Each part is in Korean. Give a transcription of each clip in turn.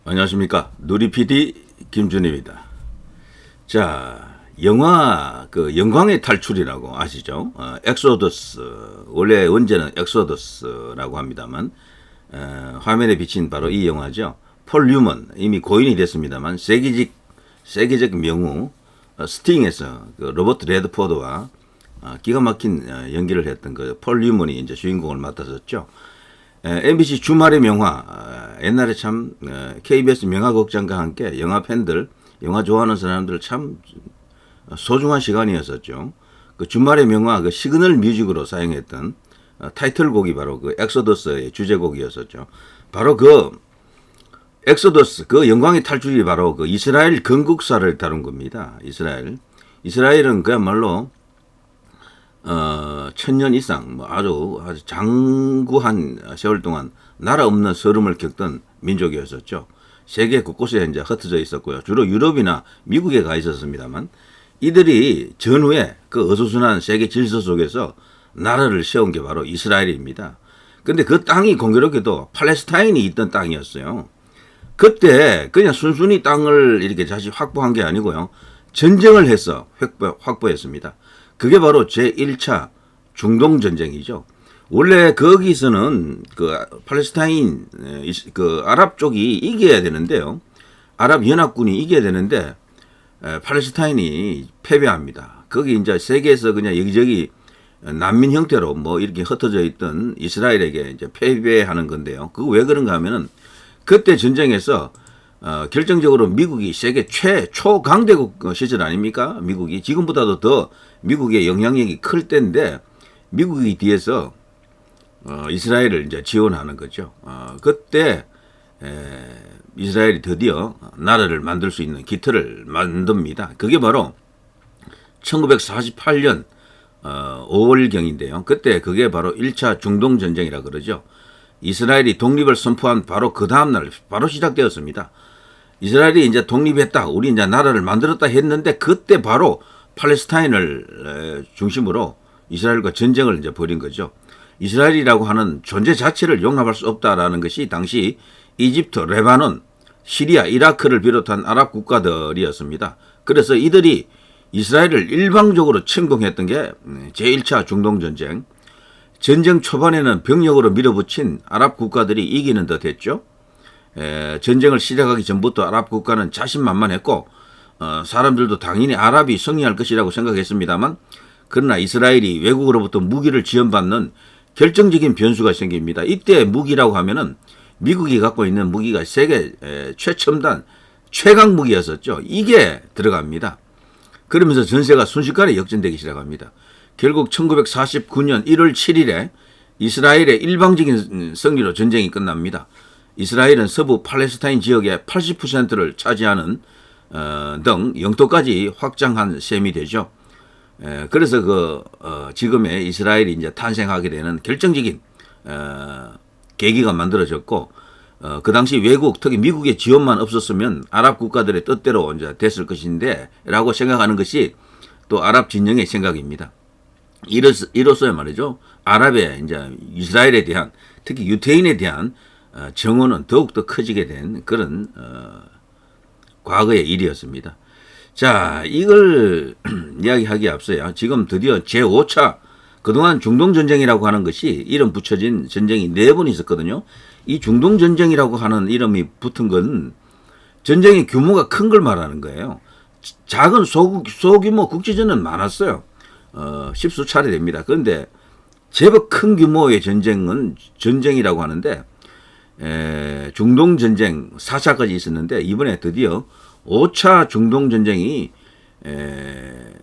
안녕하십니까. 누리 PD 김준입니다. 자, 영화 영광의 탈출이라고 아시죠? 엑소더스, 원래 원제는 엑소더스라고 합니다만 화면에 비친 바로 이 영화죠. 폴 뉴먼, 이미 고인이 됐습니다만 세계적 명우 스팅에서 로버트 레드포드와 기가 막힌 연기를 했던 폴 뉴먼이 이제 주인공을 맡았었죠. MBC 주말의 명화, 옛날에 참 KBS 명화극장과 함께 영화 팬들, 영화 좋아하는 사람들 참 소중한 시간이었었죠. 그 주말의 명화 시그널 뮤직으로 사용했던 타이틀곡이 바로 엑소더스의 주제곡이었었죠. 바로 엑소더스, 영광의 탈출이 바로 이스라엘 건국사를 다룬 겁니다. 이스라엘은 그야말로 1000년 이상 아주 장구한 세월 동안 나라 없는 서름을 겪던 민족이었었죠. 세계 곳곳에 이제 흩어져 있었고요. 주로 유럽이나 미국에 가 있었습니다만 이들이 전후에 어수선한 세계 질서 속에서 나라를 세운 게 바로 이스라엘입니다. 근데 그 땅이 공교롭게도 팔레스타인이 있던 땅이었어요. 그때 그냥 순순히 땅을 이렇게 다시 확보한 게 아니고요. 전쟁을 해서 확보했습니다. 그게 바로 제1차 중동전쟁이죠. 원래 거기서는 팔레스타인, 아랍 쪽이 이겨야 되는데요. 아랍연합군이 이겨야 되는데, 팔레스타인이 패배합니다. 거기 이제 세계에서 그냥 여기저기 난민 형태로 이렇게 흩어져 있던 이스라엘에게 이제 패배하는 건데요. 그거 왜 그런가 하면은, 그때 전쟁에서 결정적으로 미국이 세계 초강대국 시절 아닙니까? 미국이 지금보다도 더 미국의 영향력이 클 때인데 미국이 뒤에서 이스라엘을 이제 지원하는 거죠. 그때 이스라엘이 드디어 나라를 만들 수 있는 기틀을 만듭니다. 그게 바로 1948년 5월경인데요. 그때 그게 바로 1차 중동전쟁이라 그러죠. 이스라엘이 독립을 선포한 바로 그 다음날 바로 시작되었습니다. 이스라엘이 이제 독립했다, 우리 이제 나라를 만들었다 했는데 그때 바로 팔레스타인을 중심으로 이스라엘과 전쟁을 이제 벌인 거죠. 이스라엘이라고 하는 존재 자체를 용납할 수 없다라는 것이 당시 이집트, 레바논, 시리아, 이라크를 비롯한 아랍 국가들이었습니다. 그래서 이들이 이스라엘을 일방적으로 침공했던 게 제1차 중동전쟁. 전쟁 초반에는 병력으로 밀어붙인 아랍 국가들이 이기는 듯 했죠. 전쟁을 시작하기 전부터 아랍 국가는 자신만만했고 사람들도 당연히 아랍이 승리할 것이라고 생각했습니다만 그러나 이스라엘이 외국으로부터 무기를 지원받는 결정적인 변수가 생깁니다. 이때 무기라고 하면은 미국이 갖고 있는 무기가 세계 최첨단 최강 무기였었죠. 이게 들어갑니다. 그러면서 전세가 순식간에 역전되기 시작합니다. 결국 1949년 1월 7일에 이스라엘의 일방적인 승리로 전쟁이 끝납니다. 이스라엘은 서부 팔레스타인 지역의 80%를 차지하는 등 영토까지 확장한 셈이 되죠. 그래서 지금의 이스라엘이 이제 탄생하게 되는 결정적인 계기가 만들어졌고 그 당시 외국, 특히 미국의 지원만 없었으면 아랍 국가들의 뜻대로 이제 됐을 것인데라고 생각하는 것이 또 아랍 진영의 생각입니다. 이로써 말이죠. 아랍의 이제 이스라엘에 대한, 특히 유태인에 대한 정오는 더욱더 커지게 된 그런 과거의 일이었습니다. 자, 이걸 이야기하기에 앞서요. 지금 드디어 제5차, 그동안 중동전쟁이라고 하는 것이 이름 붙여진 전쟁이 4번 있었거든요. 이 중동전쟁이라고 하는 이름이 붙은 건 전쟁의 규모가 큰 걸 말하는 거예요. 작은 소규모 국지전은 많았어요. 십수 차례 됩니다. 그런데 제법 큰 규모의 전쟁이라고 하는데 중동전쟁 4차까지 있었는데 이번에 드디어 5차 중동전쟁이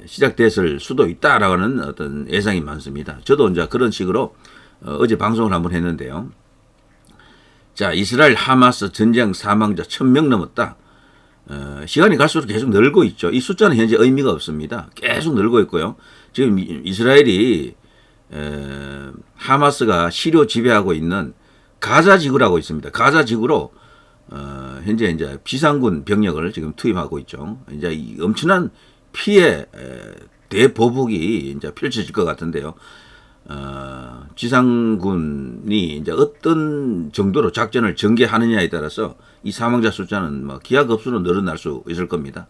시작됐을 수도 있다라는 어떤 예상이 많습니다. 저도 이제 그런 식으로 어제 방송을 한번 했는데요. 자, 이스라엘 하마스 전쟁 사망자 1000명 넘었다. 시간이 갈수록 계속 늘고 있죠. 이 숫자는 현재 의미가 없습니다. 계속 늘고 있고요. 지금 이스라엘이 하마스가 시료 지배하고 있는 가자 지구라고 있습니다. 가자 지구로 현재 이제 비상군 병력을 지금 투입하고 있죠. 이제 이 엄청난 피해 대보복이 이제 펼쳐질 것 같은데요. 지상군이 이제 어떤 정도로 작전을 전개하느냐에 따라서 이 사망자 숫자는 뭐 기하급수로 늘어날 수 있을 겁니다.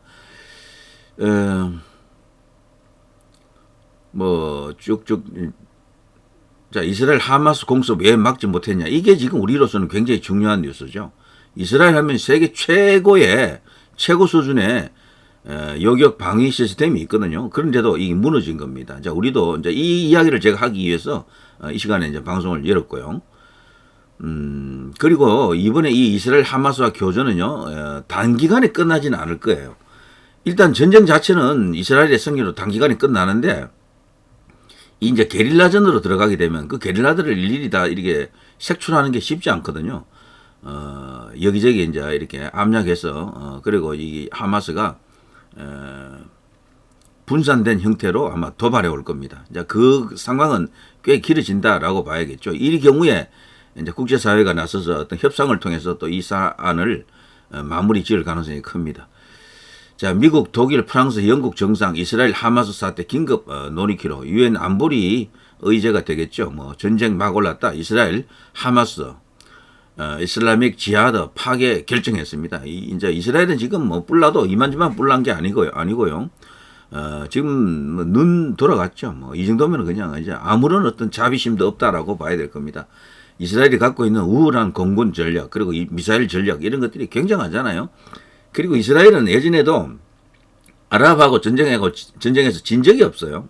뭐 쭉쭉 자, 이스라엘 하마스 공습 왜 막지 못했냐? 이게 지금 우리로서는 굉장히 중요한 뉴스죠. 이스라엘 하면 세계 최고 수준의 요격 방위 시스템이 있거든요. 그런데도 이게 무너진 겁니다. 자, 우리도 이제 이 이야기를 제가 하기 위해서 이 시간에 이제 방송을 열었고요. 그리고 이번에 이 이스라엘 하마스와 교전은요, 단기간에 끝나지는 않을 거예요. 일단 전쟁 자체는 이스라엘의 승리로 단기간에 끝나는데, 이제 게릴라전으로 들어가게 되면 그 게릴라들을 일일이 다 이렇게 색출하는 게 쉽지 않거든요. 여기저기 이제 이렇게 압력해서, 그리고 이 하마스가, 분산된 형태로 아마 도발해 올 겁니다. 이제 그 상황은 꽤 길어진다라고 봐야겠죠. 이 경우에 이제 국제사회가 나서서 어떤 협상을 통해서 또 이 사안을 마무리 지을 가능성이 큽니다. 자, 미국, 독일, 프랑스, 영국 정상 이스라엘 하마스 사태 긴급 논의키로 유엔 안보리 의제가 되겠죠. 뭐 전쟁 막 올랐다. 이스라엘 하마스 이슬라믹 지하드 파괴 결정했습니다. 이제 이스라엘은 지금 뭐 뿔라도 이만저만 뿔난 게 아니고요. 지금 뭐 눈 돌아갔죠. 뭐 이 정도면 그냥 이제 아무런 어떤 자비심도 없다라고 봐야 될 겁니다. 이스라엘이 갖고 있는 우월한 공군 전략 그리고 이 미사일 전략 이런 것들이 굉장하잖아요. 그리고 이스라엘은 예전에도 아랍하고 전쟁에서 진 적이 없어요.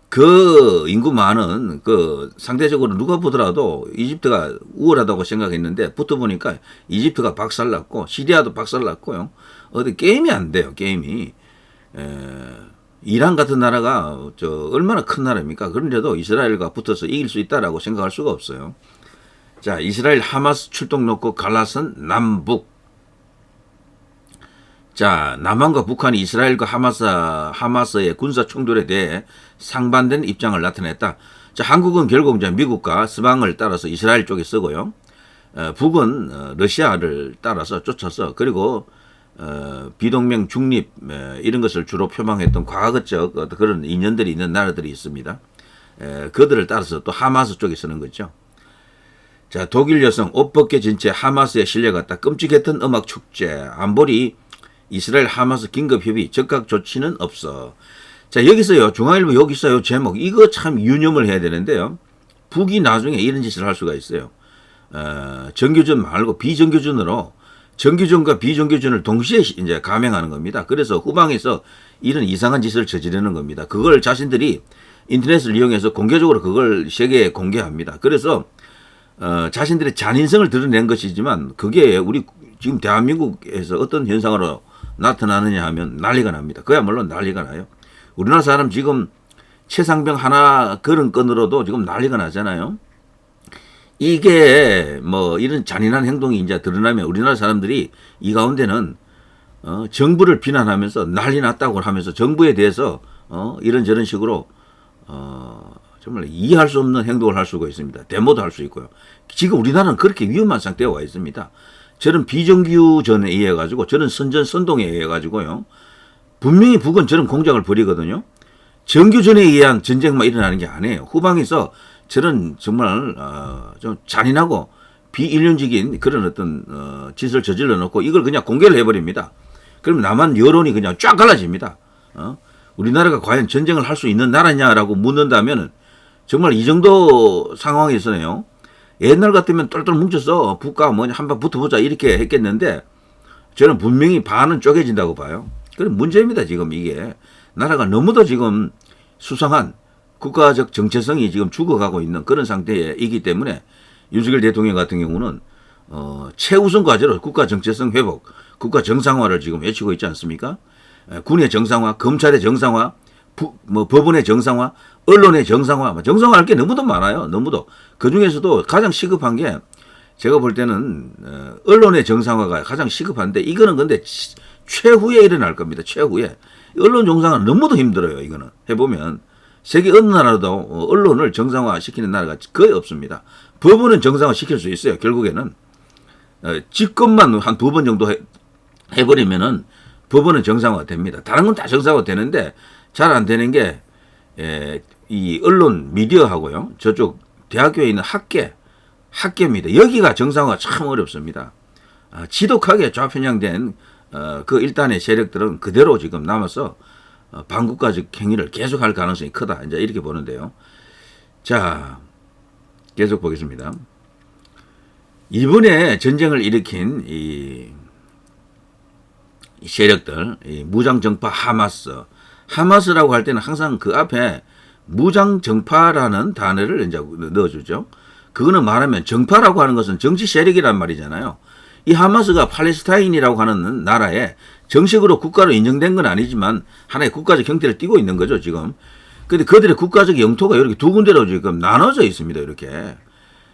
그 인구 많은 그 상대적으로 누가 보더라도 이집트가 우월하다고 생각했는데 붙어보니까 이집트가 박살났고 시리아도 박살났고요. 어디 게임이 안 돼요. 게임이. 이란 같은 나라가 얼마나 큰 나라입니까? 그런데도 이스라엘과 붙어서 이길 수 있다라고 생각할 수가 없어요. 자, 이스라엘 하마스 출동 놓고 갈라선 남북. 자, 남한과 북한이 이스라엘과 하마스의 군사 충돌에 대해 상반된 입장을 나타냈다. 자, 한국은 결국 이제 미국과 서방을 따라서 이스라엘 쪽에 서고요. 북은 러시아를 따라서 쫓아서 그리고 비동맹 중립 이런 것을 주로 표방했던 과거적 그런 인연들이 있는 나라들이 있습니다. 그들을 따라서 또 하마스 쪽에 서는 거죠. 자, 독일 여성 옷 벗겨진 채 하마스에 실려갔다. 끔찍했던 음악 축제. 안보리 이스라엘 하마스 긴급 협의 적극 조치는 없어. 자, 여기서요. 중앙일보 여기 있어요. 제목. 이거 참 유념을 해야 되는데요. 북이 나중에 이런 짓을 할 수가 있어요. 정규전 말고 비정규전으로 정규전과 비정규전을 동시에 이제 감행하는 겁니다. 그래서 후방에서 이런 이상한 짓을 저지르는 겁니다. 그걸 자신들이 인터넷을 이용해서 공개적으로 그걸 세계에 공개합니다. 그래서 자신들의 잔인성을 드러낸 것이지만 그게 우리 지금 대한민국에서 어떤 현상으로 나타나느냐 하면 난리가 납니다. 그야말로 난리가 나요. 우리나라 사람 지금 최상병 하나 그런 건으로도 지금 난리가 나잖아요. 이게 뭐 이런 잔인한 행동이 이제 드러나면 우리나라 사람들이 이 가운데는 정부를 비난하면서 난리 났다고 하면서 정부에 대해서 이런저런 식으로 정말 이해할 수 없는 행동을 할 수가 있습니다. 데모도 할 수 있고요. 지금 우리나라는 그렇게 위험한 상태에 와 있습니다. 저는 비정규전에 의해 가지고 저는 선전선동에 의해 가지고요. 분명히 북은 저런 공작을 벌이거든요. 정규전에 의한 전쟁만 일어나는 게 아니에요. 후방에서 저는 정말 좀 잔인하고 비인륜적인 그런 어떤 짓을 저질러 놓고 이걸 그냥 공개를 해버립니다. 그럼 남한 여론이 그냥 쫙 갈라집니다. 우리나라가 과연 전쟁을 할 수 있는 나라냐라고 묻는다면 정말 이 정도 상황에서는요. 옛날 같으면 똘똘 뭉쳐서 북과 뭐냐 한번 붙어보자 이렇게 했겠는데 저는 분명히 반은 쪼개진다고 봐요. 그런 문제입니다. 지금 이게 나라가 너무도 지금 수상한 국가적 정체성이 지금 죽어가고 있는 그런 상태이기 때문에 윤석열 대통령 같은 경우는 최우선 과제로 국가 정체성 회복, 국가 정상화를 지금 외치고 있지 않습니까? 군의 정상화, 검찰의 정상화, 법원의 정상화, 언론의 정상화, 정상화할 게 너무도 많아요. 너무도. 그 중에서도 가장 시급한 게 제가 볼 때는 언론의 정상화가 가장 시급한데 이거는 근데 최후에 일어날 겁니다. 최후에. 언론 정상화는 너무도 힘들어요. 이거는 해보면. 세계 어느 나라도 언론을 정상화시키는 나라가 거의 없습니다. 법원은 정상화시킬 수 있어요. 결국에는. 직권만 한 2번 정도 해버리면은 법원은 정상화가 됩니다. 다른 건 다 정상화가 되는데 잘 안 되는 게 이 언론 미디어하고요. 저쪽 대학교에 있는 학계입니다. 여기가 정상화가 참 어렵습니다. 지독하게 좌편향된 그 일단의 세력들은 그대로 지금 남아서 반국가적 행위를 계속할 가능성이 크다. 이제 이렇게 보는데요. 자, 계속 보겠습니다. 이번에 전쟁을 일으킨 이 세력들, 이 무장정파 하마스라고 할 때는 항상 그 앞에 무장정파라는 단어를 이제 넣어주죠. 그거는 말하면 정파라고 하는 것은 정치 세력이란 말이잖아요. 이 하마스가 팔레스타인이라고 하는 나라에 정식으로 국가로 인정된 건 아니지만 하나의 국가적 형태를 띠고 있는 거죠, 지금. 근데 그들의 국가적 영토가 이렇게 두 군데로 지금 나눠져 있습니다, 이렇게.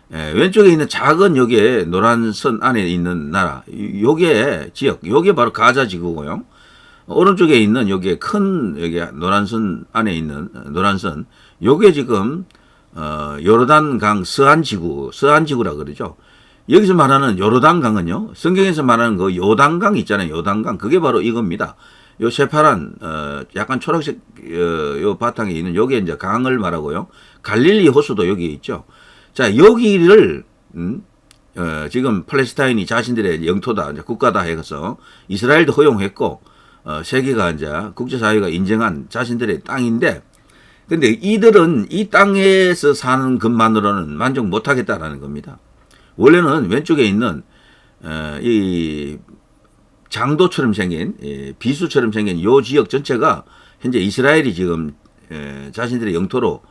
왼쪽에 있는 작은 여기에 노란 선 안에 있는 나라, 요게 지역, 요게 바로 가자 지구고요. 오른쪽에 있는 여기에 큰 여기 노란 선 안에 있는 노란 선, 요게 지금 요르단강 서안지구라 그러죠. 여기서 말하는 요르단강은요, 성경에서 말하는 그 요단강 있잖아요. 요단강, 그게 바로 이겁니다. 요 새파란 약간 초록색 요 바탕에 있는 요게 이제 강을 말하고요. 갈릴리 호수도 여기 있죠. 자, 여기를 지금 팔레스타인이 자신들의 영토다, 이제 국가다 해서 이스라엘도 허용했고 세계가 이제 국제사회가 인정한 자신들의 땅인데, 근데 이들은 이 땅에서 사는 것만으로는 만족 못하겠다라는 겁니다. 원래는 왼쪽에 있는 이 장도처럼 생긴 비수처럼 생긴 요 지역 전체가 현재 이스라엘이 지금 자신들의 영토로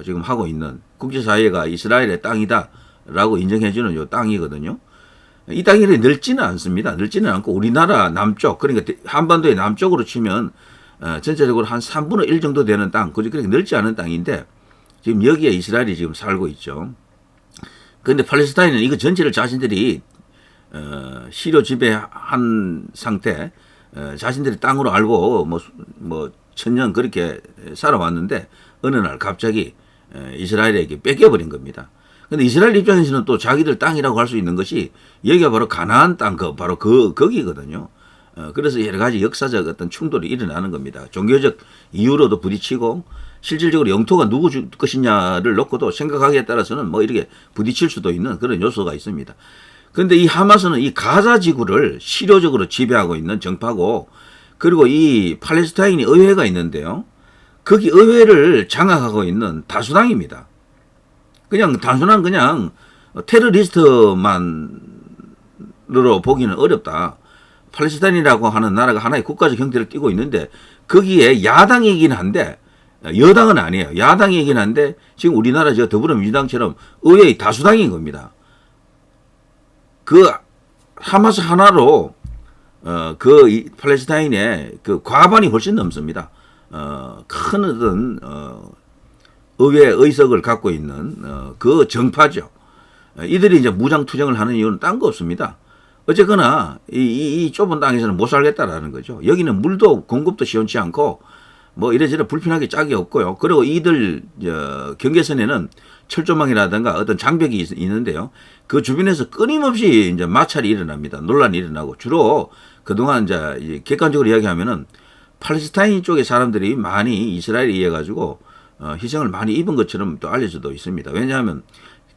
지금 하고 있는, 국제사회가 이스라엘의 땅이다라고 인정해주는 요 땅이거든요. 이 땅이 넓지는 않습니다. 넓지는 않고 우리나라 남쪽, 그러니까 한반도의 남쪽으로 치면 전체적으로 한 3분의 1 정도 되는 땅, 그렇게 넓지 않은 땅인데 지금 여기에 이스라엘이 지금 살고 있죠. 그런데 팔레스타인은 이거 전체를 자신들이 시료 지배한 상태, 자신들의 땅으로 알고 뭐 천년 그렇게 살아왔는데 어느 날 갑자기 이스라엘에게 뺏겨버린 겁니다. 근데 이스라엘 입장에서는 또 자기들 땅이라고 할 수 있는 것이 여기가 바로 가나안 땅, 바로 거기거든요. 그래서 여러 가지 역사적 어떤 충돌이 일어나는 겁니다. 종교적 이유로도 부딪히고 실질적으로 영토가 누구 것이냐를 놓고도 생각하기에 따라서는 뭐 이렇게 부딪힐 수도 있는 그런 요소가 있습니다. 그런데 이 하마스는 이 가자 지구를 실효적으로 지배하고 있는 정파고, 그리고 이 팔레스타인이 의회가 있는데요. 거기 의회를 장악하고 있는 다수당입니다. 그냥 단순한 그냥 테러리스트만으로 보기는 어렵다. 팔레스타인이라고 하는 나라가 하나의 국가적 형태를 띠고 있는데 거기에 야당이긴 한데 여당은 아니에요. 야당이긴 한데 지금 우리나라 저 더불어민주당처럼 의회의 다수당인 겁니다. 그 하마스 하나로 그 팔레스타인의 그 과반이 훨씬 넘습니다. 큰 어떤 의회 의석을 갖고 있는 그 정파죠. 이들이 이제 무장 투쟁을 하는 이유는 딴 거 없습니다. 어쨌거나 이 좁은 땅에서는 못 살겠다라는 거죠. 여기는 물도 공급도 시원치 않고 뭐 이래저래 불편하게 짝이 없고요. 그리고 이들 경계선에는 철조망이라든가 어떤 장벽이 있는데요. 그 주변에서 끊임없이 이제 마찰이 일어납니다. 논란이 일어나고, 주로 그동안 이제 객관적으로 이야기하면은 팔레스타인 쪽의 사람들이 많이 이스라엘에 의해 가지고 희생을 많이 입은 것처럼 또 알려져도 있습니다. 왜냐하면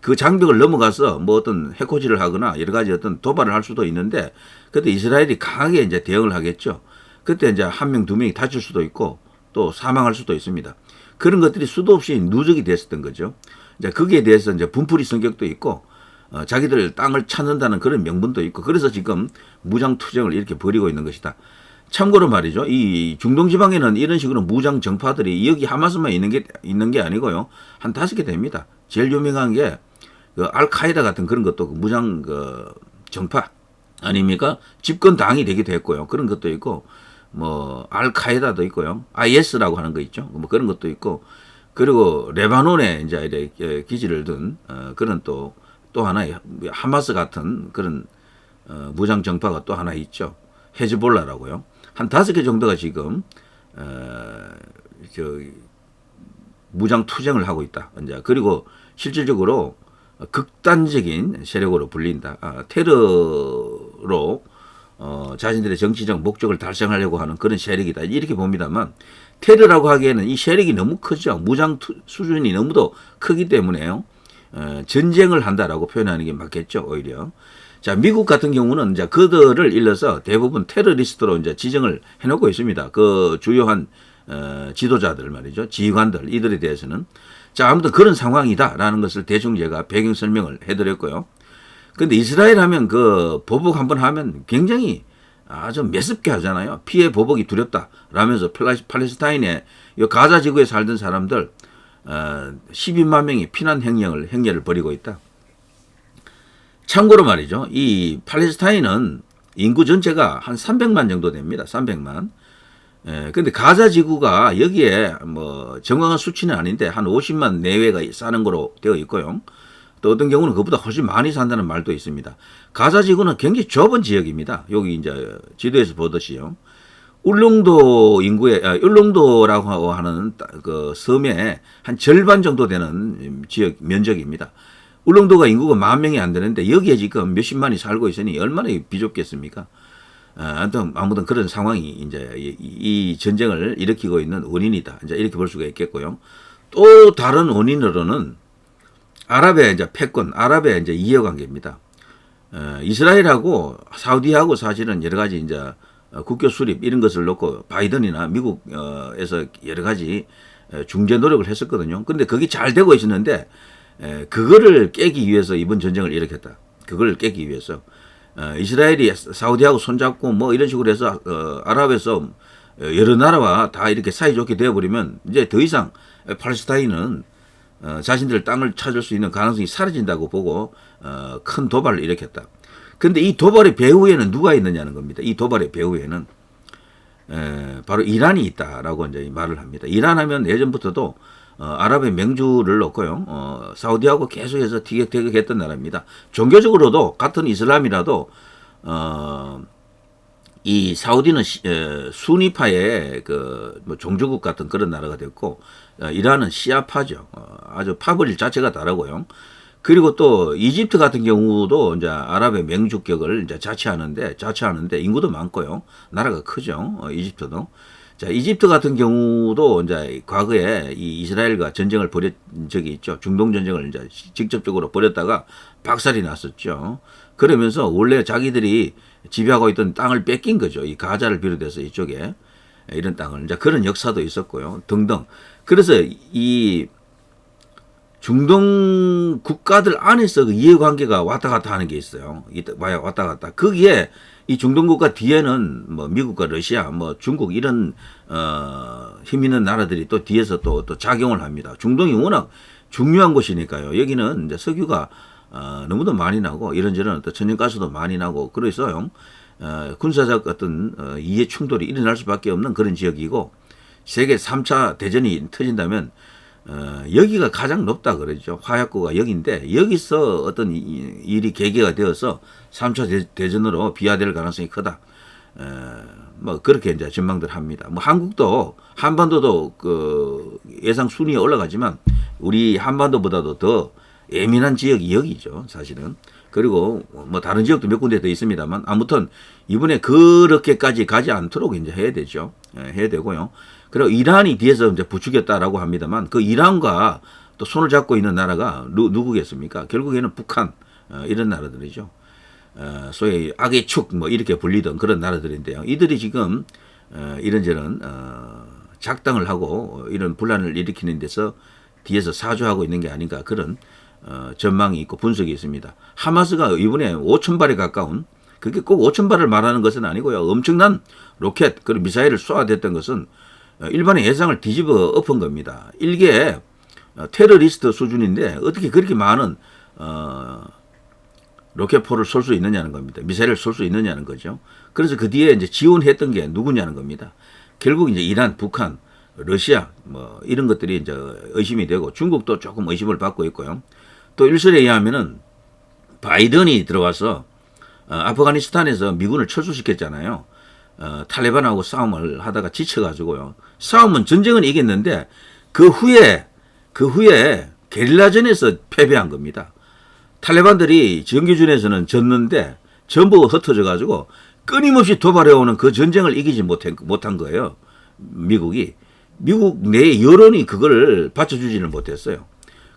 그 장벽을 넘어가서 뭐 어떤 해코지를 하거나 여러 가지 어떤 도발을 할 수도 있는데, 그때 이스라엘이 강하게 이제 대응을 하겠죠. 그때 이제 한 명, 두 명이 다칠 수도 있고 또 사망할 수도 있습니다. 그런 것들이 수도 없이 누적이 됐었던 거죠. 이제 거기에 대해서 이제 분풀이 성격도 있고, 자기들 땅을 찾는다는 그런 명분도 있고, 그래서 지금 무장 투쟁을 이렇게 벌이고 있는 것이다. 참고로 말이죠. 이 중동 지방에는 이런 식으로 무장 정파들이 여기 하마스만 있는 게 아니고요. 한 5개 됩니다. 제일 유명한 게 그 알카에다 같은 그런 것도 그 무장 정파 아닙니까? 집권 당이 되기도 했고요. 그런 것도 있고, 뭐 알카에다도 있고요. IS라고 하는 거 있죠. 뭐 그런 것도 있고, 그리고 레바논에 이제 이렇게 기지를 둔 그런 또 하나의 하마스 같은 그런 무장 정파가 또 하나 있죠. 헤즈볼라라고요. 한 5개 정도가 지금 무장 투쟁을 하고 있다. 이제 그리고 실질적으로 극단적인 세력으로 불린다. 테러로 자신들의 정치적 목적을 달성하려고 하는 그런 세력이다. 이렇게 봅니다만 테러라고 하기에는 이 세력이 너무 크죠. 무장 수준이 너무도 크기 때문에요. 전쟁을 한다라고 표현하는 게 맞겠죠. 오히려. 자, 미국 같은 경우는 이제 그들을 일러서 대부분 테러리스트로 이제 지정을 해놓고 있습니다. 그 주요한 지도자들 말이죠. 지휘관들 이들에 대해서는. 자, 아무튼 그런 상황이다라는 것을 대충 제가 배경 설명을 해드렸고요. 근데 이스라엘 하면 그 보복 한번 하면 굉장히 아주 매섭게 하잖아요. 피해 보복이 두렵다라면서 팔레스타인의 이 가자 지구에 살던 사람들 12만 명이 피난 행렬을 벌이고 있다. 참고로 말이죠. 이 팔레스타인은 인구 전체가 한 300만 정도 됩니다. 300만. 근데 가자 지구가 여기에 뭐 정확한 수치는 아닌데 한 50만 내외가 사는 거로 되어 있고요. 또 어떤 경우는 그보다 훨씬 많이 산다는 말도 있습니다. 가자 지구는 굉장히 좁은 지역입니다. 여기 이제 지도에서 보듯이요. 울릉도라고 하는 그 섬의 한 절반 정도 되는 지역 면적입니다. 울릉도가 인구가 10,000명이 안 되는데 여기에 지금 몇십만이 살고 있으니 얼마나 비좁겠습니까? 아무튼 그런 상황이 이제 이 전쟁을 일으키고 있는 원인이다. 이제 이렇게 볼 수가 있겠고요. 또 다른 원인으로는 아랍의 이제 패권, 아랍의 이제 이해관계입니다. 이스라엘하고 사우디하고 사실은 여러 가지 이제 국교 수립 이런 것을 놓고 바이든이나 미국에서 여러 가지 중재 노력을 했었거든요. 근데 그게 잘 되고 있었는데 그거를 깨기 위해서 이번 전쟁을 일으켰다. 그걸 깨기 위해서 이스라엘이 사우디하고 손잡고 뭐 이런 식으로 해서 아랍에서 여러 나라와 다 이렇게 사이좋게 되어버리면 이제 더 이상 팔레스타인은 자신들 땅을 찾을 수 있는 가능성이 사라진다고 보고 큰 도발을 일으켰다. 근데 이 도발의 배후에는 누가 있느냐는 겁니다. 이 도발의 배후에는 바로 이란이 있다라고 이제 말을 합니다. 이란 하면 예전부터도 아랍의 맹주를 놓고요. 사우디하고 계속해서 티격태격했던 나라입니다. 종교적으로도 같은 이슬람이라도 이 사우디는 수니파의 뭐 종주국 같은 그런 나라가 됐고 이란은 시아파죠. 아주 파벌 자체가 다르고요. 그리고 또 이집트 같은 경우도 이제 아랍의 맹주격을 이제 자처하는데 인구도 많고요. 나라가 크죠. 이집트도. 자, 이집트 같은 경우도 이제 과거에 이 이스라엘과 전쟁을 벌인 적이 있죠. 중동 전쟁을 이제 직접적으로 벌였다가 박살이 났었죠. 그러면서 원래 자기들이 지배하고 있던 땅을 뺏긴 거죠. 이 가자를 비롯해서 이쪽에 이런 땅을 이제 그런 역사도 있었고요. 등등. 그래서 이 중동 국가들 안에서 그 이해관계가 왔다 갔다 하는 게 있어요. 왔다 갔다. 거기에 이 중동 국가 뒤에는 뭐 미국과 러시아, 뭐 중국 이런 힘 있는 나라들이 또 뒤에서 또 작용을 합니다. 중동이 워낙 중요한 곳이니까요. 여기는 이제 석유가 너무도 많이 나고 이런저런 또 천연가스도 많이 나고 그래서요. 군사적 어떤 이해 충돌이 일어날 수밖에 없는 그런 지역이고 세계 3차 대전이 터진다면 여기가 가장 높다 그러죠. 화약고가 여기인데 여기서 어떤 일이 계기가 되어서 3차 대전으로 비화될 가능성이 크다. 뭐 그렇게 이제 전망들 합니다. 뭐 한국도 한반도도 그 예상 순위에 올라가지만 우리 한반도보다도 더 예민한 지역이 여기죠, 사실은. 그리고 뭐 다른 지역도 몇 군데 더 있습니다만 아무튼 이번에 그렇게까지 가지 않도록 이제 해야 되죠. 해야 되고요. 그리고 이란이 뒤에서 이제 부추겼다라고 합니다만 그 이란과 또 손을 잡고 있는 나라가 누구겠습니까? 결국에는 북한 이런 나라들이죠. 소위 악의 축 뭐 이렇게 불리던 그런 나라들인데요. 이들이 지금 이런저런 작당을 하고 이런 분란을 일으키는 데서 뒤에서 사주하고 있는 게 아닌가 그런 전망이 있고 분석이 있습니다. 하마스가 이번에 5,000발에 가까운 그게 꼭 5,000발을 말하는 것은 아니고요. 엄청난 로켓 그리고 미사일을 쏘아댔던 것은 일반의 예상을 뒤집어 엎은 겁니다. 일개 테러리스트 수준인데 어떻게 그렇게 많은 로켓포를 쏠 수 있느냐는 겁니다. 미사일을 쏠 수 있느냐는 거죠. 그래서 그 뒤에 이제 지원했던 게 누구냐는 겁니다. 결국 이제 이란, 북한, 러시아 뭐 이런 것들이 이제 의심이 되고 중국도 조금 의심을 받고 있고요. 또 일설에 의하면은 바이든이 들어와서 아프가니스탄에서 미군을 철수시켰잖아요. 탈레반하고 싸움을 하다가 지쳐가지고요. 싸움은 전쟁은 이겼는데 그 후에 게릴라전에서 패배한 겁니다. 탈레반들이 정규전에서는 졌는데 전부 흩어져가지고 끊임없이 도발해오는 그 전쟁을 이기지 못한 거예요. 미국이. 미국 내 여론이 그걸 받쳐주지는 못했어요.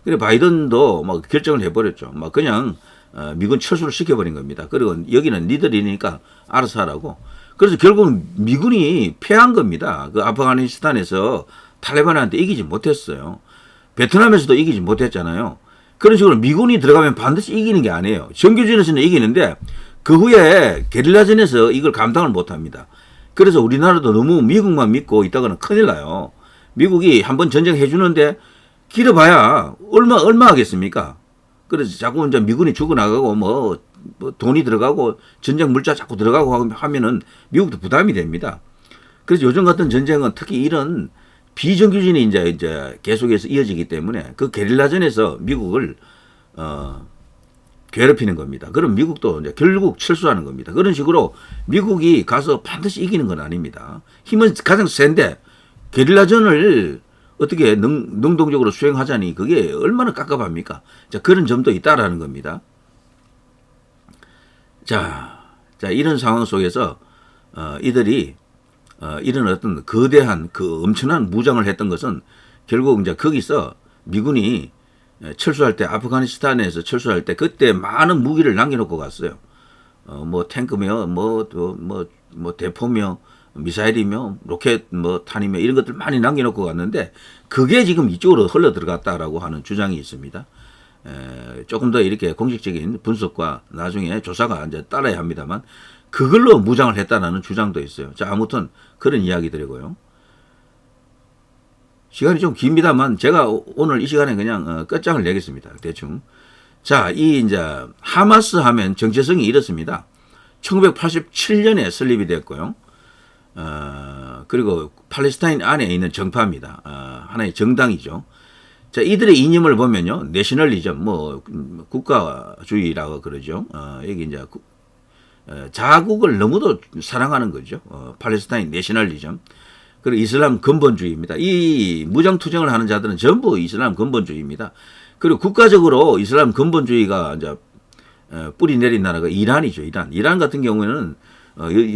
그래 바이든도 막 결정을 해버렸죠. 막 그냥 미군 철수를 시켜버린 겁니다. 그리고 여기는 니들이니까 알아서 하라고. 그래서 결국 미군이 패한 겁니다. 그 아프가니스탄에서 탈레반한테 이기지 못했어요. 베트남에서도 이기지 못했잖아요. 그런 식으로 미군이 들어가면 반드시 이기는 게 아니에요. 정규전에서는 이기는데 그 후에 게릴라전에서 이걸 감당을 못합니다. 그래서 우리나라도 너무 미국만 믿고 있다가는 큰일 나요. 미국이 한번 전쟁해 주는데 길어봐야 얼마 하겠습니까? 그래서 자꾸 이제 미군이 죽어나가고 뭐 돈이 들어가고 전쟁 물자 자꾸 들어가고 하면은 미국도 부담이 됩니다. 그래서 요즘 같은 전쟁은 특히 이런 비정규진이 이제 계속해서 이어지기 때문에 그 게릴라전에서 미국을 괴롭히는 겁니다. 그럼 미국도 이제 결국 철수하는 겁니다. 그런 식으로 미국이 가서 반드시 이기는 건 아닙니다. 힘은 가장 센데 게릴라전을 어떻게 능동적으로 수행하자니 그게 얼마나 깝깝합니까? 자, 그런 점도 있다라는 겁니다. 자, 이런 상황 속에서 이들이 이런 어떤 거대한 그 엄청난 무장을 했던 것은 결국 이제 거기서 미군이 철수할 때 아프가니스탄에서 철수할 때 그때 많은 무기를 남겨놓고 갔어요. 뭐 탱크며 뭐 대포며 미사일이며 로켓 뭐 탄이며 이런 것들 많이 남겨놓고 갔는데 그게 지금 이쪽으로 흘러 들어갔다라고 하는 주장이 있습니다. 조금 더 이렇게 공식적인 분석과 나중에 조사가 이제 따라야 합니다만 그걸로 무장을 했다는 주장도 있어요. 자, 아무튼 그런 이야기들이고요. 시간이 좀 깁니다만 제가 오늘 이 시간에 그냥 끝장을 내겠습니다. 대충. 자, 이 이제 하마스 하면 정체성이 이렇습니다. 1987년에 설립이 됐고요. 그리고 팔레스타인 안에 있는 정파입니다. 하나의 정당이죠. 자, 이들의 이념을 보면요. 내셔널리즘, 뭐 국가주의라고 그러죠. 여기 이제 자국을 너무도 사랑하는 거죠. 팔레스타인 내셔널리즘. 그리고 이슬람 근본주의입니다. 이 무장투쟁을 하는 자들은 전부 이슬람 근본주의입니다. 그리고 국가적으로 이슬람 근본주의가 이제 뿌리 내린 나라가 이란이죠. 이란 같은 경우에는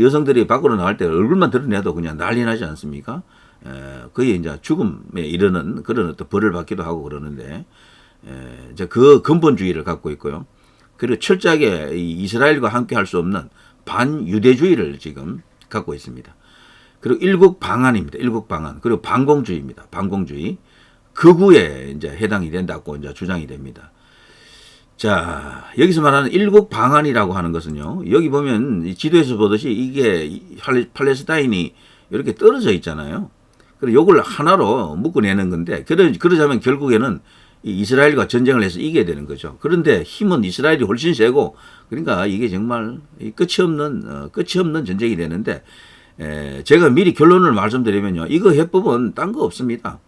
여성들이 밖으로 나갈 때 얼굴만 드러내도 그냥 난리 나지 않습니까? 거의 이제 죽음에 이르는 그런 어떤 벌을 받기도 하고 그러는데, 이제 그 근본주의를 갖고 있고요. 그리고 철저하게 이스라엘과 함께 할 수 없는 반유대주의를 지금 갖고 있습니다. 그리고 일국 방안입니다. 일국 방안. 그리고 반공주의입니다. 반공주의. 극우에 이제 해당이 된다고 이제 주장이 됩니다. 자, 여기서 말하는 일국 방안이라고 하는 것은요. 여기 보면 지도에서 보듯이 이게 팔레스타인이 이렇게 떨어져 있잖아요. 그리고 요걸 하나로 묶어내는 건데, 그러자면 결국에는 이스라엘과 전쟁을 해서 이겨야 되는 거죠. 그런데 힘은 이스라엘이 훨씬 세고, 그러니까 이게 정말 끝이 없는 전쟁이 되는데, 제가 미리 결론을 말씀드리면요. 이거 해법은 딴 거 없습니다.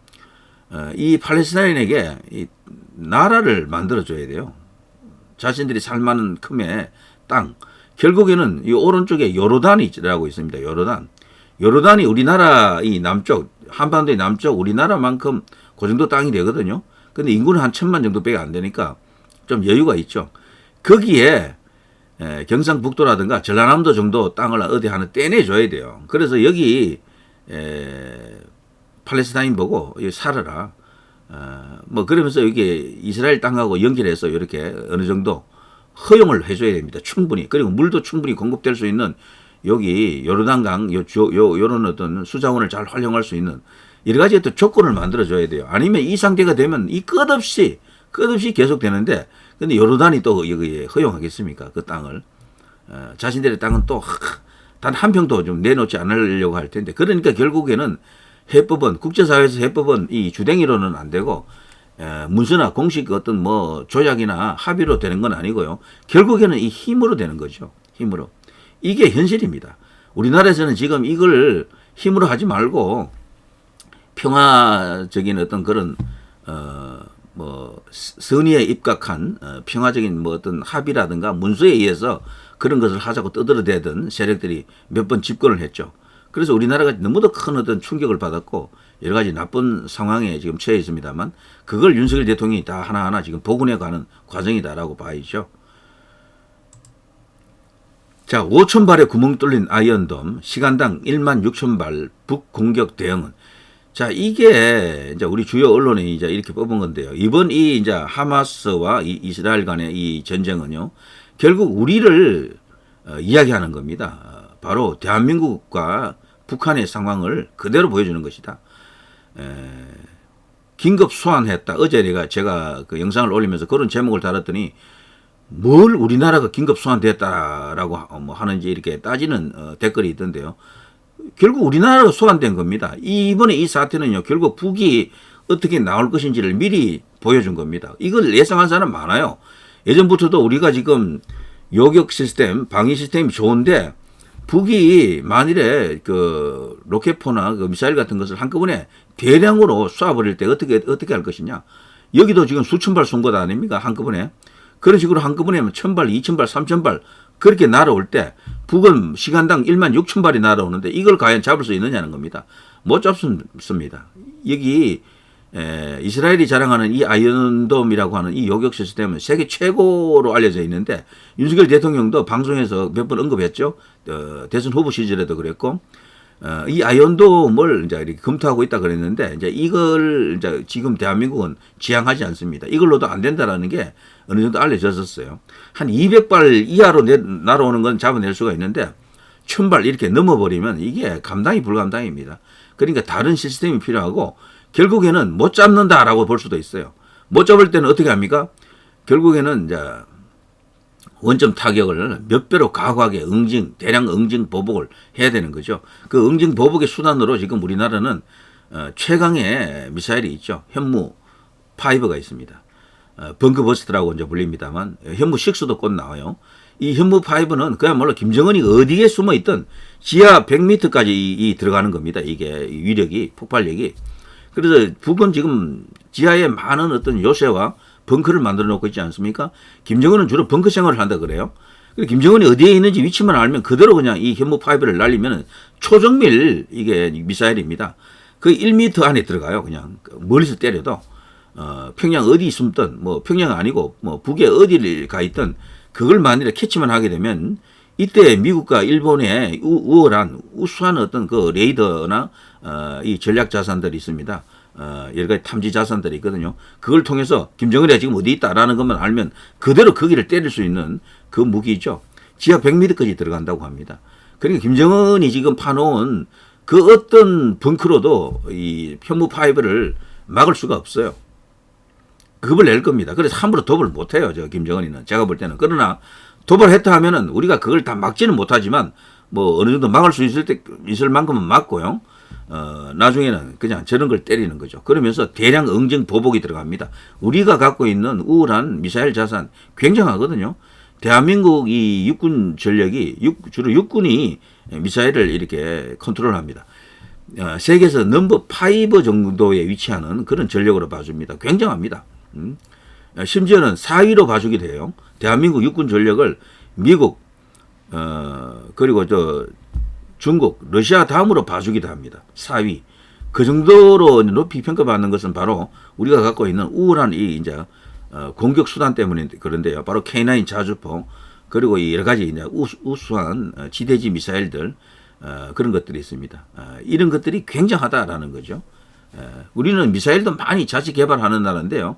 이 팔레스타인에게 이 나라를 만들어줘야 돼요. 자신들이 살만한 큼의 땅. 결국에는 이 오른쪽에 요르단이라고 있습니다. 요르단이 우리나라 이 남쪽, 한반도의 남쪽 우리나라만큼 그 정도 땅이 되거든요. 근데 인구는 한 1,000만 정도밖에 안 되니까 좀 여유가 있죠. 거기에 경상북도라든가 전라남도 정도 땅을 어디 하나 떼내줘야 돼요. 그래서 여기 팔레스타인 보고 살아라. 뭐 그러면서 여기 이스라엘 땅하고 연결해서 이렇게 어느 정도 허용을 해줘야 됩니다. 충분히. 그리고 물도 충분히 공급될 수 있는 여기 요르단강 요런 어떤 수자원을 잘 활용할 수 있는 여러 가지 또 조건을 만들어줘야 돼요. 아니면 이 상태가 되면 이 끝없이 계속 되는데, 근데 요르단이 또 여기에 허용하겠습니까? 그 땅을. 자신들의 땅은 또 단 한 평도 좀 내놓지 않으려고 할 텐데, 그러니까 결국에는 해법은, 국제사회에서 해법은 이 주댕이로는 안 되고, 문서나 공식 어떤 뭐 조약이나 합의로 되는 건 아니고요. 결국에는 이 힘으로 되는 거죠. 힘으로. 이게 현실입니다. 우리나라에서는 지금 이걸 힘으로 하지 말고, 평화적인 어떤 그런 뭐 선의에 입각한 평화적인 뭐 어떤 합의라든가 문서에 의해서 그런 것을 하자고 떠들어대던 세력들이 몇 번 집권을 했죠. 그래서 우리나라가 너무도 큰 어떤 충격을 받았고 여러 가지 나쁜 상황에 지금 처해 있습니다만, 그걸 윤석열 대통령이 다 하나하나 지금 복원해 가는 과정이다라고 봐야죠. 자, 5천 발의 구멍 뚫린 아이언돔, 시간당 1만 6천 발 북 공격 대응은. 자, 이게 이제 우리 주요 언론이 이제 이렇게 뽑은 건데요. 이번 이 이제 하마스와 이스라엘 간의 이 전쟁은요, 결국 우리를 이야기하는 겁니다. 바로 대한민국과 북한의 상황을 그대로 보여주는 것이다. 긴급 소환했다. 어제 제가 그 영상을 올리면서 그런 제목을 달았더니 뭘 우리나라가 긴급 소환됐다라고 뭐 하는지 이렇게 따지는 댓글이 있던데요. 결국 우리나라가 소환된 겁니다. 이번에 이 사태는요, 결국 북이 어떻게 나올 것인지를 미리 보여준 겁니다. 이걸 예상한 사람 많아요. 예전부터도 우리가 지금 요격 시스템, 방위 시스템이 좋은데 북이 만일에 그 로켓포나 그 미사일 같은 것을 한꺼번에 대량으로 쏴버릴 때 어떻게 할 것이냐. 여기도 지금 수천 발 쏜 것 아닙니까? 한꺼번에. 그런 식으로 한꺼번에 1000발, 2000발, 3000발 그렇게 날아올 때 북은 시간당 1만 6천 발이 날아오는데 이걸 과연 잡을 수 있느냐는 겁니다. 못 잡습니다. 여기 이스라엘이 자랑하는 이 아이언돔이라고 하는 이 요격 시스템은 세계 최고로 알려져 있는데 윤석열 대통령도 방송에서 몇 번 언급했죠. 대선 후보 시절에도 그랬고 이 아이언돔을 이제 이렇게 검토하고 있다 그랬는데 이제 이걸 이제 지금 대한민국은 지향하지 않습니다. 이걸로도 안 된다라는 게 어느 정도 알려졌었어요. 한 200발 이하로 날아오는 건 잡아낼 수가 있는데 1000발 이렇게 넘어버리면 이게 감당이 불감당입니다. 그러니까 다른 시스템이 필요하고 결국에는 못 잡는다라고 볼 수도 있어요. 못 잡을 때는 어떻게 합니까? 결국에는 이제 원점 타격을 몇 배로 과거하게 대량 응징 보복을 해야 되는 거죠. 그 응징 보복의 수단으로 지금 우리나라는 최강의 미사일이 있죠. 현무 5가 있습니다. 벙커버스트라고 이제 불립니다만 현무 6도 곧 나와요. 이 현무 5는 그야말로 김정은이 어디에 숨어 있던 지하 100m까지 들어가는 겁니다. 이게 위력이, 폭발력이. 그래서 북은 지금 지하에 많은 어떤 요새와 벙커를 만들어 놓고 있지 않습니까? 김정은은 주로 벙커 생활을 한다 그래요. 김정은이 어디에 있는지 위치만 알면 그대로 그냥 이 현무5를 날리면 초정밀 이게 미사일입니다. 그 1m 안에 들어가요. 그냥 멀리서 때려도 평양 어디 숨든 뭐 평양 아니고 뭐 북에 어디를 가 있든 그걸 만일에 캐치만 하게 되면 이때 미국과 일본의 우월한 우수한 어떤 그 레이더나 이 전략 자산들이 있습니다. 여러 가지 탐지 자산들이 있거든요. 그걸 통해서 김정은이 지금 어디 있다라는 것만 알면 그대로 거기를 때릴 수 있는 그 무기죠. 지하 100m까지 들어간다고 합니다. 그러니까 김정은이 지금 파놓은 그 어떤 벙커로도 이 현무5를 막을 수가 없어요. 겁을 낼 겁니다. 그래서 함부로 도발을 못해요. 저 김정은이는. 제가 볼 때는. 그러나 도발했다 하면은 우리가 그걸 다 막지는 못하지만 뭐 어느 정도 막을 수 있을 만큼은 막고요. 나중에는 그냥 저런 걸 때리는 거죠. 그러면서 대량 응징 보복이 들어갑니다. 우리가 갖고 있는 우월한 미사일 자산 굉장하거든요. 대한민국 이 육군 전력이 주로 육군이 미사일을 이렇게 컨트롤합니다. 세계에서 넘버 5 정도에 위치하는 그런 전력으로 봐줍니다. 굉장합니다. 심지어는 4위로 봐주기도 해요. 대한민국 육군 전력을 미국 그리고 중국, 러시아 다음으로 봐주기도 합니다. 4위. 그 정도로 높이 평가받는 것은 바로 우리가 갖고 있는 우월한 이 이제 공격 수단 때문에 그런데요. 바로 K9 자주포 그리고 이 여러 가지 이제 우수한 지대지 미사일들 그런 것들이 있습니다. 이런 것들이 굉장하다라는 거죠. 우리는 미사일도 많이 자체 개발하는 나라인데요.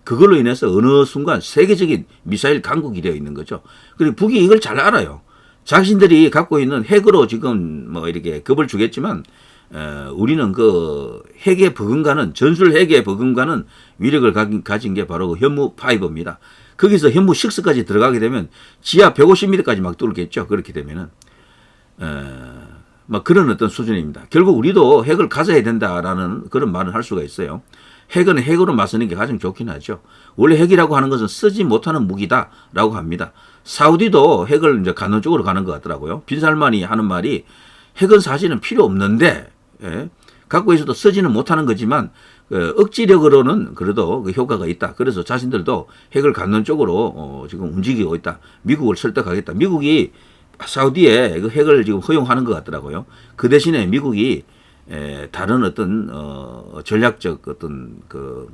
그걸로 인해서 어느 순간 세계적인 미사일 강국이 되어 있는 거죠. 그리고 북이 이걸 잘 알아요. 자신들이 갖고 있는 핵으로 지금 뭐 이렇게 겁을 주겠지만 우리는 그 핵에 버금가는 전술 핵에 버금가는 위력을 가진 게 바로 그 현무5입니다. 거기서 현무6까지 들어가게 되면 지하 150m까지 막 뚫겠죠. 그렇게 되면은 뭐 그런 어떤 수준입니다. 결국 우리도 핵을 가져야 된다라는 그런 말을 할 수가 있어요. 핵은 핵으로 맞서는 게 가장 좋긴 하죠. 원래 핵이라고 하는 것은 쓰지 못하는 무기다라고 합니다. 사우디도 핵을 이제 가는 쪽으로 가는 것 같더라고요. 빈살만이 하는 말이 핵은 사실은 필요 없는데 갖고 있어도 쓰지는 못하는 거지만 억지력으로는 그래도 그 효과가 있다. 그래서 자신들도 핵을 갖는 쪽으로 지금 움직이고 있다. 미국을 설득하겠다. 미국이 사우디에 그 핵을 지금 허용하는 것 같더라고요. 그 대신에 미국이 다른 어떤 전략적 어떤 그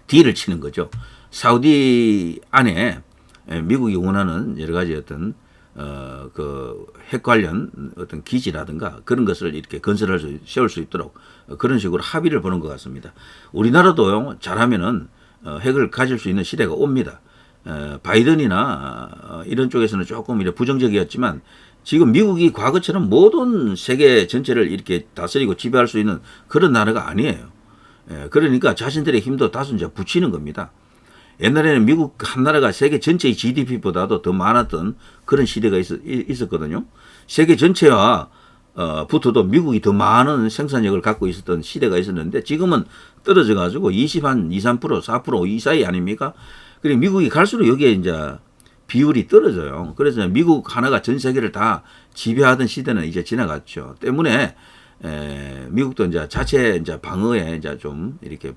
딜을 치는 거죠. 사우디 안에 미국이 원하는 여러 가지 어떤 그 핵 관련 어떤 기지라든가 그런 것을 이렇게 세울 수 있도록 그런 식으로 합의를 보는 것 같습니다. 우리나라도 잘하면은 핵을 가질 수 있는 시대가 옵니다. 바이든이나 이런 쪽에서는 조금 이렇게 부정적이었지만 지금 미국이 과거처럼 모든 세계 전체를 이렇게 다스리고 지배할 수 있는 그런 나라가 아니에요. 그러니까 자신들의 힘도 다소 이제 붙이는 겁니다. 옛날에는 미국 한 나라가 세계 전체의 GDP보다도 더 많았던 그런 시대가 있었거든요. 세계 전체와 부터도 미국이 더 많은 생산력을 갖고 있었던 시대가 있었는데 지금은 떨어져 가지고 23%, 4% 이 사이 아닙니까? 그리고 미국이 갈수록 여기에 이제 비율이 떨어져요. 그래서 미국 하나가 전 세계를 다 지배하던 시대는 이제 지나갔죠. 때문에 미국도 이제 자체 이제 방어에 이제 좀 이렇게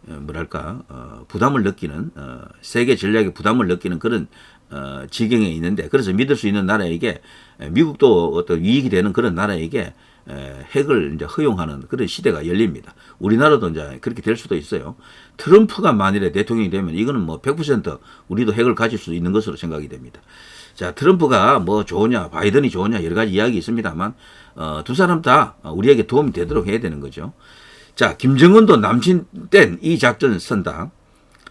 뭐랄까 부담을 느끼는 세계 전략에 부담을 느끼는 그런 지경에 있는데 그래서 믿을 수 있는 나라에게 미국도 어떤 이익이 되는 그런 나라에게 핵을 이제 허용하는 그런 시대가 열립니다. 우리나라도 이제 그렇게 될 수도 있어요. 트럼프가 만일에 대통령이 되면 이거는 뭐 100% 우리도 핵을 가질 수 있는 것으로 생각이 됩니다. 자, 트럼프가 뭐 좋으냐, 바이든이 좋으냐 여러 가지 이야기 있습니다만 두 사람 다 우리에게 도움이 되도록 해야 되는 거죠. 자, 김정은도 남친 땐 이 작전 선다.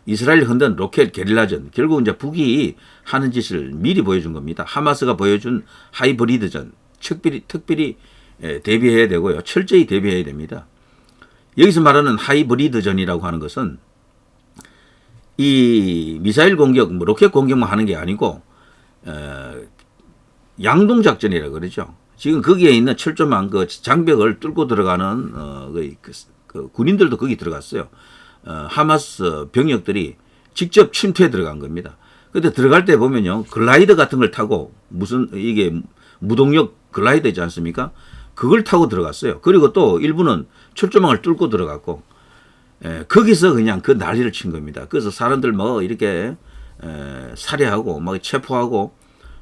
이스라엘 흔든 로켓 게릴라전. 결국 이제 북이 하는 짓을 미리 보여준 겁니다. 하마스가 보여준 하이브리드전. 특별히 대비해야 되고요. 철저히 대비해야 됩니다. 여기서 말하는 하이브리드전이라고 하는 것은 이 미사일 공격, 뭐 로켓 공격만 하는 게 아니고 양동작전이라고 그러죠. 지금 거기에 있는 철조망 그 장벽을 뚫고 들어가는 그 군인들도 거기 들어갔어요. 하마스 병력들이 직접 침투해 들어간 겁니다. 근데 들어갈 때 보면요, 글라이더 같은 걸 타고 무슨 이게 무동력 글라이더 있지 않습니까? 그걸 타고 들어갔어요. 그리고 또 일부는 철조망을 뚫고 들어갔고, 거기서 그냥 그 난리를 친 겁니다. 그래서 사람들 뭐 이렇게 살해하고 막 체포하고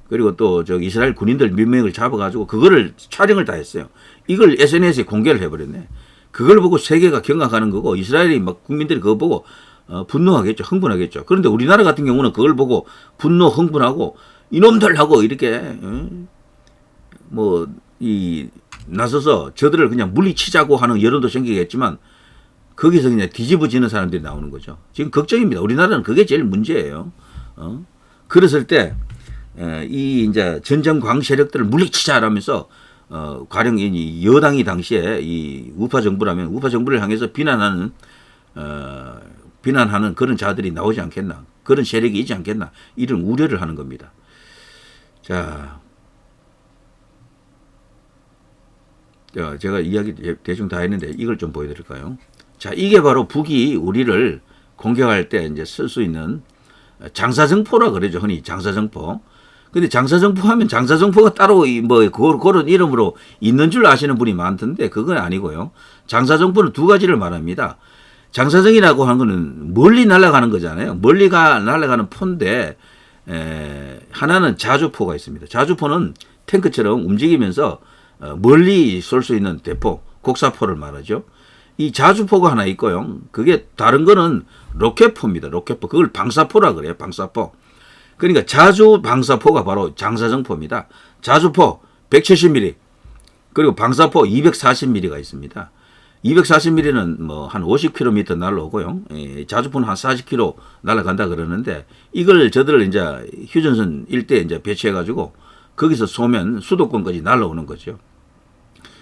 그리고 또 저 이스라엘 군인들 몇 명을 잡아가지고 그거를 촬영을 다 했어요. 이걸 SNS에 공개를 해버렸네. 그걸 보고 세계가 경악하는 거고 이스라엘이 막 국민들이 그거 보고 분노하겠죠. 흥분하겠죠. 그런데 우리나라 같은 경우는 그걸 보고 분노, 흥분하고 이놈들 하고 이렇게 뭐 이 나서서 저들을 그냥 물리치자고 하는 여론도 생기겠지만 거기서 그냥 뒤집어지는 사람들이 나오는 거죠. 지금 걱정입니다. 우리나라는 그게 제일 문제예요. 그랬을 때 이 이제 전쟁광 세력들을 물리치자라면서 가령 이 여당이 당시에 이 우파 정부라면 우파 정부를 향해서 비난하는 그런 자들이 나오지 않겠나, 그런 세력이 있지 않겠나 이런 우려를 하는 겁니다. 자, 제가 이야기 대충 다 했는데 이걸 좀 보여드릴까요? 자, 이게 바로 북이 우리를 공격할 때 이제 쓸 수 있는 장사정포라 그러죠. 흔히 장사정포. 근데 장사정포 하면 장사정포가 따로 뭐 그런 이름으로 있는 줄 아시는 분이 많던데 그건 아니고요. 장사정포는 두 가지를 말합니다. 장사정이라고 하는 거는 멀리 날아가는 거잖아요. 멀리가 날아가는 포인데 하나는 자주포가 있습니다. 자주포는 탱크처럼 움직이면서 멀리 쏠 수 있는 대포, 곡사포를 말하죠. 이 자주포가 하나 있고요. 그게 다른 거는 로켓포입니다. 로켓포. 그걸 방사포라 그래요. 방사포. 그러니까 자주 방사포가 바로 장사정포입니다. 자주포 170mm 그리고 방사포 240mm가 있습니다. 240mm는 뭐 한 50km 날라오고요. 자주포는 한 40km 날아간다 그러는데 이걸 저들 이제 휴전선 일대에 이제 배치해가지고 거기서 쏘면 수도권까지 날라오는 거죠.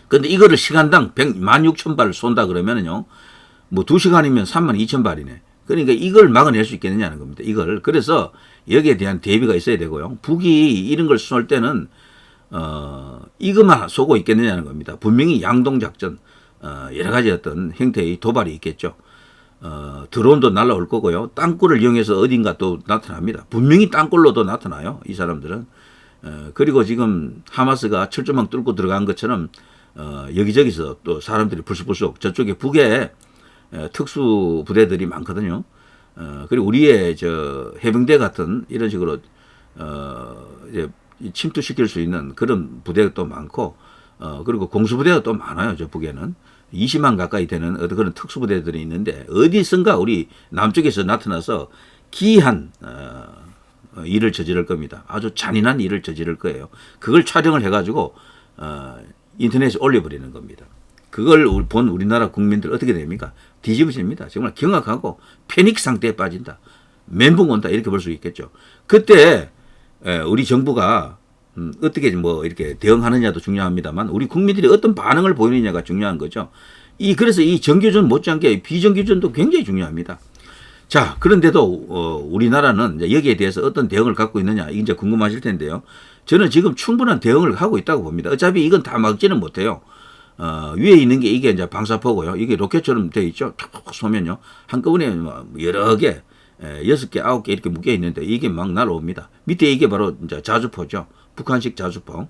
근데 이거를 시간당 16,000발을 쏜다 그러면은요, 뭐 2시간이면 32,000발이네. 그러니까 이걸 막아낼 수 있겠느냐는 겁니다. 이걸. 그래서 여기에 대한 대비가 있어야 되고요. 북이 이런 걸 쏠 때는, 이것만 쏘고 있겠느냐는 겁니다. 분명히 양동작전, 여러 가지 어떤 형태의 도발이 있겠죠. 드론도 날아올 거고요. 땅굴을 이용해서 어딘가 또 나타납니다. 분명히 땅굴로도 나타나요. 이 사람들은. 그리고 지금 하마스가 철조망 뚫고 들어간 것처럼 여기저기서 또 사람들이 불쑥불쑥 저쪽에 북에 특수 부대들이 많거든요. 그리고 우리의 저 해병대 같은 이런 식으로 이제 침투시킬 수 있는 그런 부대가 또 많고 그리고 공수부대가 또 많아요. 저 북에는 20만 가까이 되는 어떤 그런 특수부대들이 있는데 어디선가 우리 남쪽에서 나타나서 기이한 일을 저지를 겁니다. 아주 잔인한 일을 저지를 거예요. 그걸 촬영을 해가지고 인터넷에 올려버리는 겁니다. 그걸 본 우리나라 국민들 어떻게 됩니까? 뒤집어집니다. 정말 경악하고 패닉 상태에 빠진다. 멘붕 온다 이렇게 볼 수 있겠죠. 그때 우리 정부가 어떻게 뭐 이렇게 대응하느냐도 중요합니다만 우리 국민들이 어떤 반응을 보이느냐가 중요한 거죠. 그래서 이 정규준 못지않게 비정규준도 굉장히 중요합니다. 자, 그런데도 우리나라는 이제 여기에 대해서 어떤 대응을 갖고 있느냐 이제 궁금하실 텐데요. 저는 지금 충분한 대응을 하고 있다고 봅니다. 어차피 이건 다 막지는 못해요. 위에 있는 게 이게 이제 방사포고요. 이게 로켓처럼 되어 있죠. 툭 쏘면요. 한꺼번에 여러 개, 6개, 9개 이렇게 묶여 있는데 이게 막 날아옵니다. 밑에 이게 바로 이제 자주포죠. 북한식 자주포.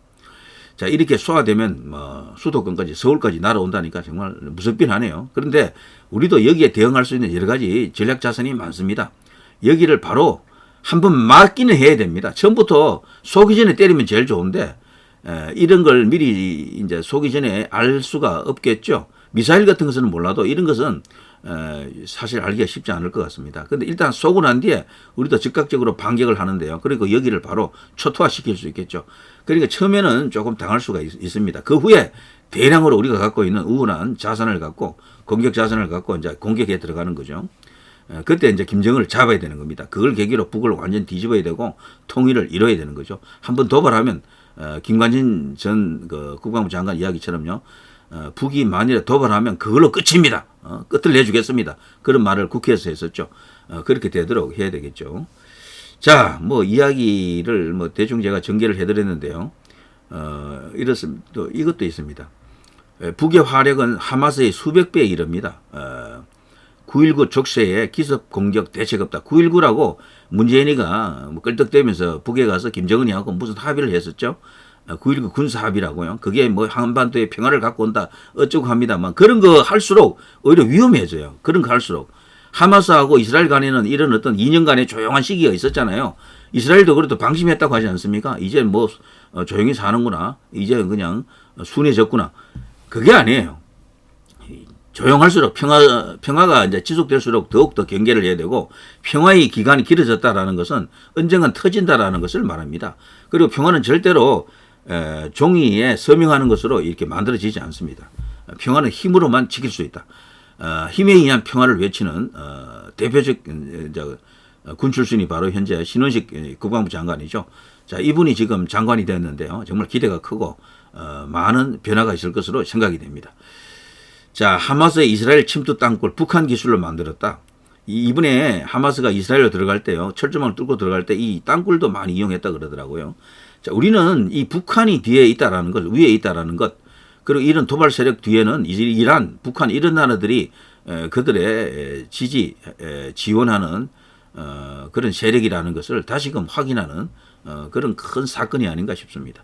자, 이렇게 쏘아대면 수도권까지 서울까지 날아온다니까 정말 무섭긴 하네요. 그런데 우리도 여기에 대응할 수 있는 여러 가지 전략 자산이 많습니다. 여기를 바로 한번 막기는 해야 됩니다. 처음부터 쏘기 전에 때리면 제일 좋은데 이런 걸 미리 이제 쏘기 전에 알 수가 없겠죠. 미사일 같은 것은 몰라도 이런 것은 사실 알기가 쉽지 않을 것 같습니다. 그런데 일단 쏘고 난 뒤에 우리도 즉각적으로 반격을 하는데요. 그리고 여기를 바로 초토화시킬 수 있겠죠. 그러니까 처음에는 조금 당할 수가 있습니다. 그 후에 대량으로 우리가 갖고 있는 우월한 자산을 갖고 공격 자산을 갖고 이제 공격에 들어가는 거죠. 그때 이제 김정은을 잡아야 되는 겁니다. 그걸 계기로 북을 완전 뒤집어야 되고 통일을 이뤄야 되는 거죠. 한번 도발하면 김관진 전 국방부 장관 이야기처럼요. 북이 만일에 도발하면 그걸로 끝입니다. 끝을 내주겠습니다. 그런 말을 국회에서 했었죠. 그렇게 되도록 해야 되겠죠. 자, 뭐 이야기를 뭐 대충 제가 전개를 해드렸는데요. 이렇습니다. 또 이것도 있습니다. 북의 화력은 하마스의 수백 배에 이릅니다. 9.19 족쇄에 기습 공격 대책 없다. 9.19라고 문재인이가 뭐 끌떡대면서 북에 가서 김정은이하고 무슨 합의를 했었죠. 9.19 군사 합의라고요. 그게 뭐 한반도의 평화를 갖고 온다 어쩌고 합니다만 그런 거 할수록 오히려 위험해져요. 그런 거 할수록. 하마스하고 이스라엘 간에는 이런 어떤 2년간의 조용한 시기가 있었잖아요. 이스라엘도 그래도 방심했다고 하지 않습니까? 이제 뭐 조용히 사는구나. 이제 그냥 순해졌구나. 그게 아니에요. 조용할수록 평화가 이제 지속될수록 더욱더 경계를 해야 되고 평화의 기간이 길어졌다라는 것은 언젠간 터진다라는 것을 말합니다. 그리고 평화는 절대로 종이에 서명하는 것으로 이렇게 만들어지지 않습니다. 평화는 힘으로만 지킬 수 있다. 힘에 의한 평화를 외치는 대표적 군 출신이 바로 현재 신원식 국방부 장관이죠. 자, 이분이 지금 장관이 됐는데요. 정말 기대가 크고 많은 변화가 있을 것으로 생각이 됩니다. 자, 하마스의 이스라엘 침투 땅굴 북한 기술로 만들었다. 이번에 하마스가 이스라엘로 들어갈 때요. 철조망을 뚫고 들어갈 때 이 땅굴도 많이 이용했다 그러더라고요. 자, 우리는 이 북한이 뒤에 있다라는 것, 위에 있다라는 것, 그리고 이런 도발 세력 뒤에는 이란, 북한 이런 나라들이 그들의 지원하는 그런 세력이라는 것을 다시금 확인하는 그런 큰 사건이 아닌가 싶습니다.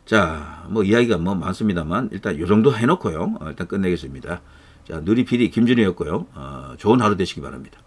자, 뭐 이야기가 뭐 많습니다만 일단 이 정도 해놓고요. 일단 끝내겠습니다. 자, 누리 PD 김준이었고요. 좋은 하루 되시기 바랍니다.